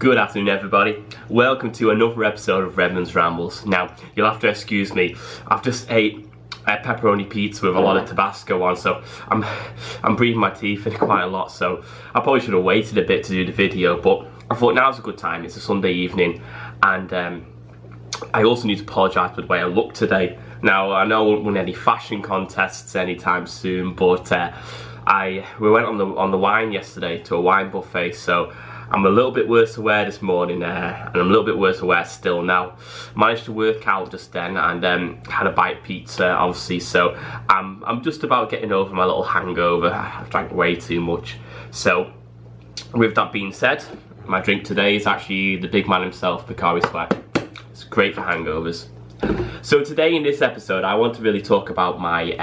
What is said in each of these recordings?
Good afternoon, everybody. Welcome to another episode of Redmond's Rambles. Now, you'll have to excuse me. I've just ate a pepperoni pizza with a lot of Tabasco on, so I'm breathing my teeth in quite a lot, so I probably should have waited a bit to do the video, but I thought now's a good time. It's a Sunday evening, and I also need to apologise for the way I look today. Now, I know I won't win any fashion contests anytime soon, but we went on the wine yesterday to a wine buffet, so I'm a little bit worse aware this morning, and I'm a little bit worse aware still now. Managed to work out just then, and had a bite of pizza, obviously, so I'm just about getting over my little hangover. I've drank way too much. So, with that being said, my drink today is actually the big man himself, Pocari Sweat. It's great for hangovers. So today in this episode, I want to really talk about my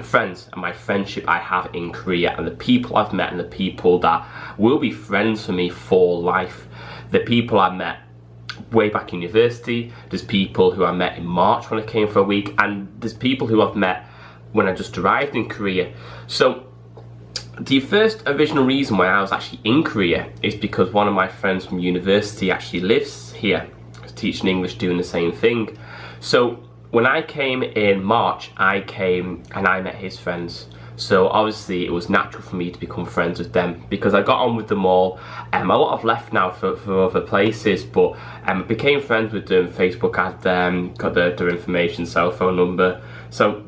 friends and my friendship I have in Korea, and the people I've met and the people that will be friends for me for life. The people I met way back in university, there's people who I met in March when I came for a week, and there's people who I've met when I just arrived in Korea. So the first original reason why I was actually in Korea is because one of my friends from university actually lives here, teaching English, doing the same thing. So when I came in March, I came and I met his friends. So obviously it was natural for me to become friends with them because I got on with them all. A lot have left now for other places, but I became friends with them. Facebook had them, got their information, cell phone number. So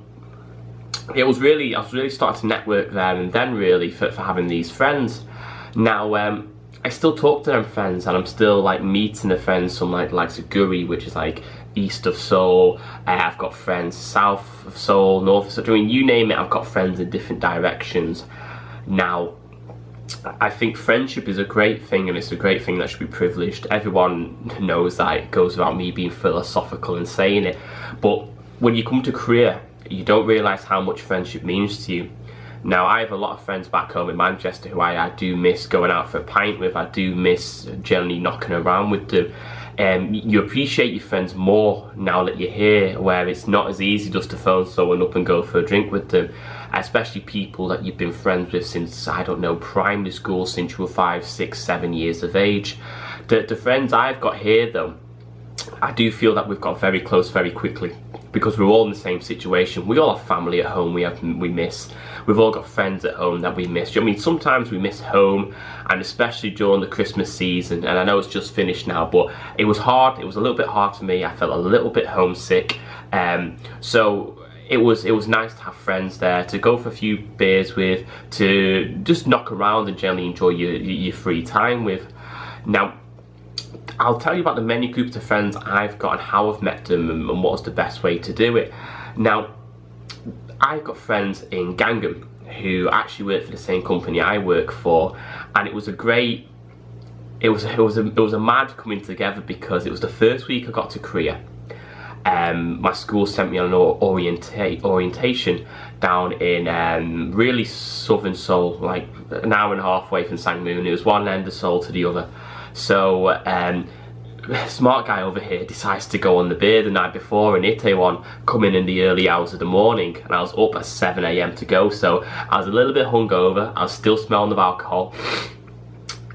I was really starting to network there and then really for having these friends. Now I still talk to them friends, and I'm still like meeting the friends from like Guri, which is like east of Seoul. I've got friends south of Seoul, north of Seoul. I mean, you name it, I've got friends in different directions. Now, I think friendship is a great thing, and it's a great thing that should be privileged. Everyone knows that. It goes without me being philosophical and saying it. But when you come to Korea, you don't realise how much friendship means to you. Now, I have a lot of friends back home in Manchester who I do miss going out for a pint with. I do miss generally knocking around with them. You appreciate your friends more now that you're here, where it's not as easy just to phone someone up and go for a drink with them, especially people that you've been friends with since, I don't know, primary school, since you were 5, 6, 7 years of age. The friends I've got here, though, I do feel that we've got very close very quickly because we're all in the same situation. We all have family at home we miss. We've all got friends at home that we miss. I mean, sometimes we miss home, and especially during the Christmas season, and I know it's just finished now, but it was hard. It was a little bit hard for me. I felt a little bit homesick. So it was nice to have friends there to go for a few beers with, to just knock around and generally enjoy your free time with. Now, I'll tell you about the many groups of friends I've got and how I've met them and what's the best way to do it. Now, I've got friends in Gangnam who actually work for the same company I work for, and it was a great, it was a mad coming together because it was the first week I got to Korea. My school sent me on an orientation down in really southern Seoul, like an hour and a half away from Sangmun. It was one end of Seoul to the other. So smart guy over here decides to go on the beer the night before, and Itaewon come in the early hours of the morning, and I was up at 7 AM to go, so I was a little bit hungover. I was still smelling of alcohol,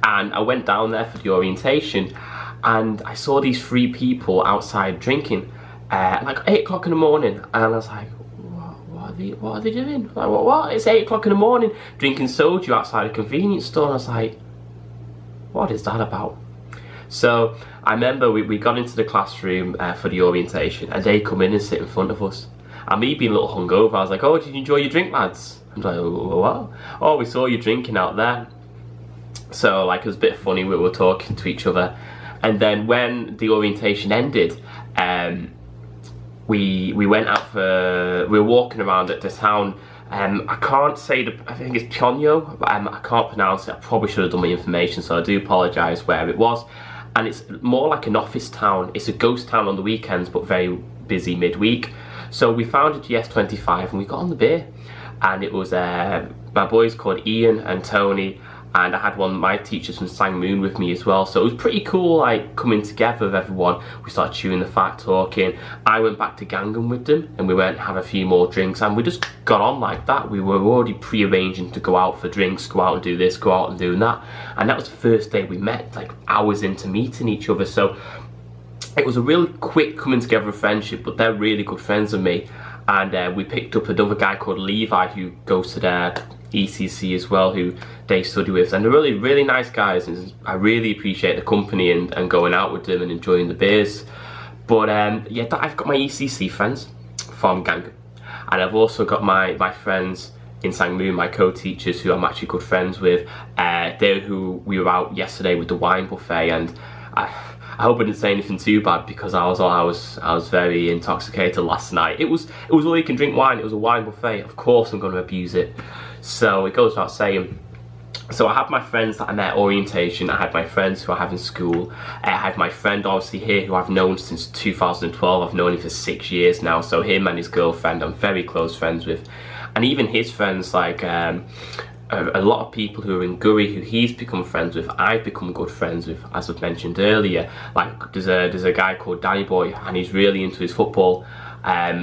and I went down there for the orientation, and I saw these 3 people outside drinking like 8 o'clock in the morning, and I was like, what are they doing? Like, what? It's 8 o'clock in the morning drinking soju outside a convenience store, and I was like, what is that about? So I remember we got into the classroom for the orientation, and they come in and sit in front of us. And me being a little hungover, I was like, oh, did you enjoy your drink, lads? I was like, oh, what? Oh, we saw you drinking out there. So like, it was a bit funny, we were talking to each other. And then when the orientation ended, we went out we were walking around at the town. I can't say I think it's Pyongyang, but I can't pronounce it. I probably should have done my information, so I do apologise where it was. And it's more like an office town. It's a ghost town on the weekends, but very busy midweek. So we found a GS25 and we got on the beer. And it was my boys called Ian and Tony and I had one of my teachers from Sang Moon with me as well, so it was pretty cool, like coming together with everyone. We started chewing the fat, talking. I went back to Gangnam with them and we went and have a few more drinks, and we just got on like that. We were already pre-arranging to go out for drinks, go out and do this, go out and do that, and that was the first day we met, like hours into meeting each other. So it was a really quick coming together of friendship, but they're really good friends with me. And we picked up another guy called Levi who goes to their ECC as well, who they study with, and they're really nice guys, and I really appreciate the company and going out with them and enjoying the beers. But yeah, I've got my ECC friends from Gangnam, and I've also got my friends in Sang Moon, my co-teachers who I'm actually good friends with. They're who we were out yesterday with the wine buffet, and I hope I didn't say anything too bad, because I was very intoxicated last night. It was all you can drink wine. It was a wine buffet. Of course I'm going to abuse it. So it goes without saying. So I had my friends that I met at orientation. I had my friends who I have in school. I had my friend obviously here who I've known since 2012. I've known him for 6 years now. So him and his girlfriend I'm very close friends with. And even his friends, like a lot of people who are in Guri who he's become friends with, I've become good friends with, as I've mentioned earlier. Like there's a guy called Danny Boy, and he's really into his football.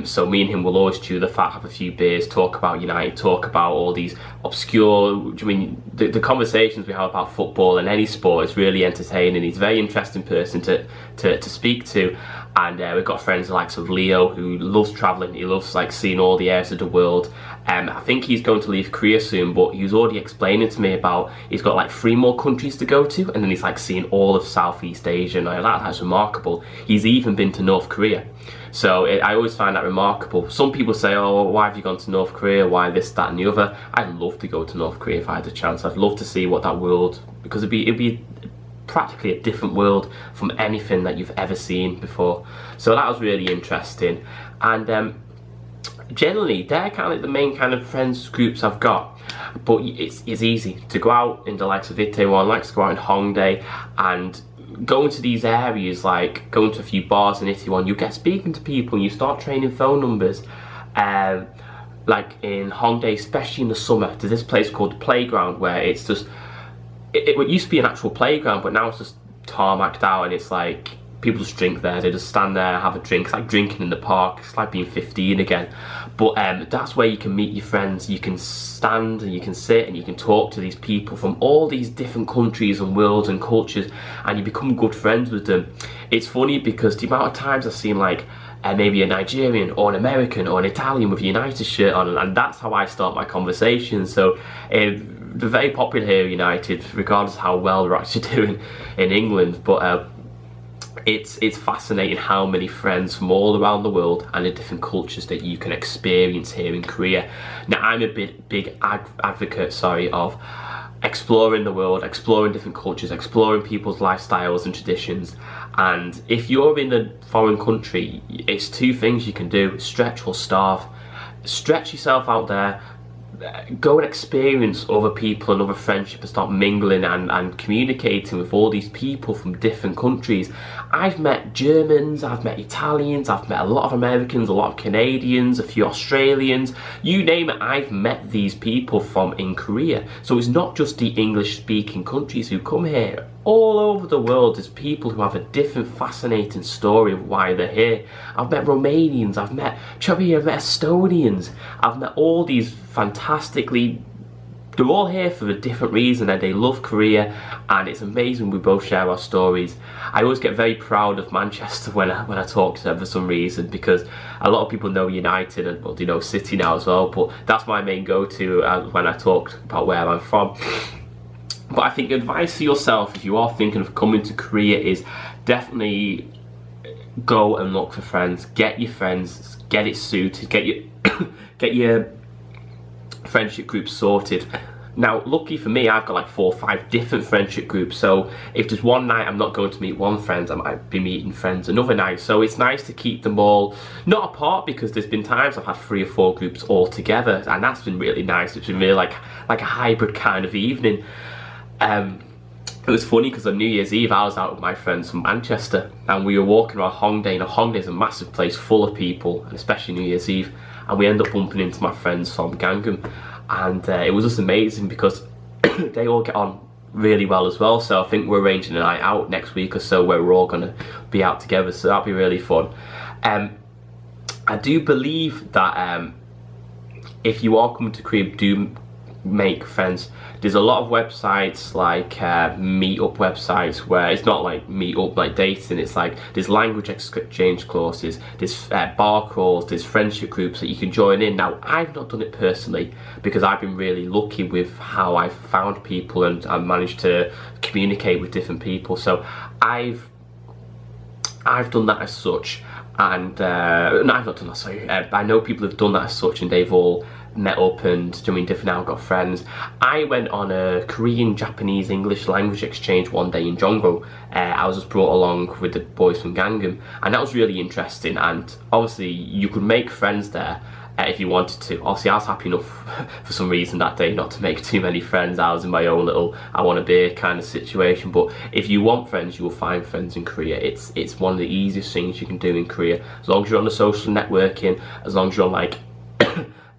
So me and him will always chew the fat, have a few beers, talk about United, talk about all these obscure, I mean, the conversations we have about football and any sport is really entertaining. He's a very interesting person to speak to. And we've got friends like Leo, who loves travelling. He loves like seeing all the areas of the world. I think he's going to leave Korea soon, but he was already explaining to me about he's got like 3 more countries to go to, and then he's like seeing all of Southeast Asia, and that's remarkable. He's even been to North Korea. So I always find that remarkable. Some people say, oh, why have you gone to North Korea? Why this, that and the other? I'd love to go to North Korea if I had a chance. I'd love to see what that world, because it'd be practically a different world from anything that you've ever seen before. So that was really interesting. And generally they're kind of the main kind of friends groups I've got. But it's easy to go out in the likes of Itaewon, likes to go out in Hongdae, and go into these areas, like going to a few bars in Itaewon, you get speaking to people and you start trading phone numbers. Like in Hongdae, especially in the summer, there's this place called the Playground, where it's just it used to be an actual playground, but now it's just tarmacked out, and it's like people just drink there. They just stand there, have a drink. It's like drinking in the park. It's like being 15 again. But that's where you can meet your friends. You can stand and you can sit and you can talk to these people from all these different countries and worlds and cultures, and you become good friends with them. It's funny because the amount of times I've seen like maybe a Nigerian or an American or an Italian with a United shirt on, and that's how I start my conversation. So they're very popular here, United, regardless of how well they're actually doing in England. But it's fascinating how many friends from all around the world and the different cultures that you can experience here in Korea. Now, I'm a big advocate, of exploring the world, exploring different cultures, exploring people's lifestyles and traditions. And if you're in a foreign country, it's 2 things you can do: stretch or starve. Stretch yourself out there, go and experience other people and other friendship, and start mingling and communicating with all these people from different countries. I've met Germans, I've met Italians, I've met a lot of Americans, a lot of Canadians, a few Australians, you name it. I've met these people from in Korea. So it's not just the English speaking countries who come here. All over the world there's people who have a different fascinating story of why they're here. I've met Romanians, I've met Estonians, I've met all these fantastically, they're all here for a different reason, and they love Korea, and it's amazing we both share our stories. I always get very proud of Manchester when I talk to them for some reason, because a lot of people know United and, well, they know City now as well, but that's my main go-to when I talk about where I'm from. But I think advice for yourself, if you are thinking of coming to Korea, is definitely go and look for friends. Get your friends, get it suited, get your friendship group sorted. Now, lucky for me, I've got like 4 or 5 different friendship groups. So if there's one night I'm not going to meet one friend, I might be meeting friends another night. So it's nice to keep them all not apart, because there's been times I've had 3 or 4 groups all together, and that's been really nice. It's been really like a hybrid kind of evening. It was funny because on New Year's Eve I was out with my friends from Manchester, and we were walking around Hongdae. Now, Hongdae is a massive place full of people, and especially New Year's Eve, and we ended up bumping into my friends from Gangnam, and it was just amazing because they all get on really well as well. So I think we're arranging a night out next week or so where we're all going to be out together, so that'll be really fun. I do believe that if you are coming to Korea, do make friends. There's a lot of websites like meetup websites where it's not like meetup like dating, it's like there's language exchange courses, there's bar crawls, there's friendship groups that you can join in. Now I've not done it personally because I've been really lucky with how I've found people and I managed to communicate with different people, so I've done that as such. And no, I've not done that, sorry. I know people have done that as such and they've all met up and doing different now, got friends. I went on a Korean, Japanese, English language exchange one day in Jongro. I was just brought along with the boys from Gangnam, and that was really interesting, and obviously you could make friends there if you wanted to. Obviously I was happy enough for some reason that day not to make too many friends. I was in my own little I want a beer kind of situation, but if you want friends you will find friends in Korea. It's one of the easiest things you can do in Korea, as long as you're on the social networking, as long as you're on like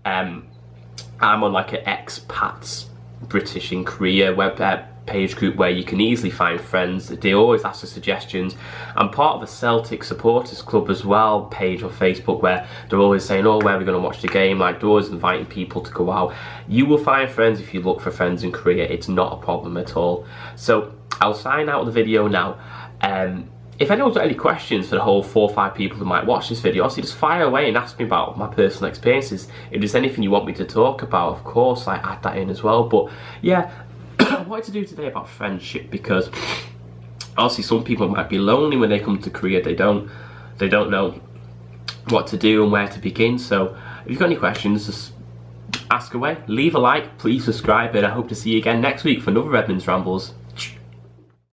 I'm on like an expats British in Korea web page group where you can easily find friends. They always ask for suggestions. I'm part of a Celtic supporters club as well page on Facebook where they're always saying, oh, where are we going to watch the game? Like they're always inviting people to go out. You will find friends if you look for friends in Korea. It's not a problem at all. So I'll sign out the video now. If anyone's got any questions for the whole 4 or 5 people who might watch this video, obviously just fire away and ask me about my personal experiences. If there's anything you want me to talk about, of course, I add that in as well. But yeah, I wanted to do today about friendship because obviously some people might be lonely when they come to Korea. They don't know what to do and where to begin. So if you've got any questions, just ask away. Leave a like, please subscribe, and I hope to see you again next week for another Redmond's Rambles.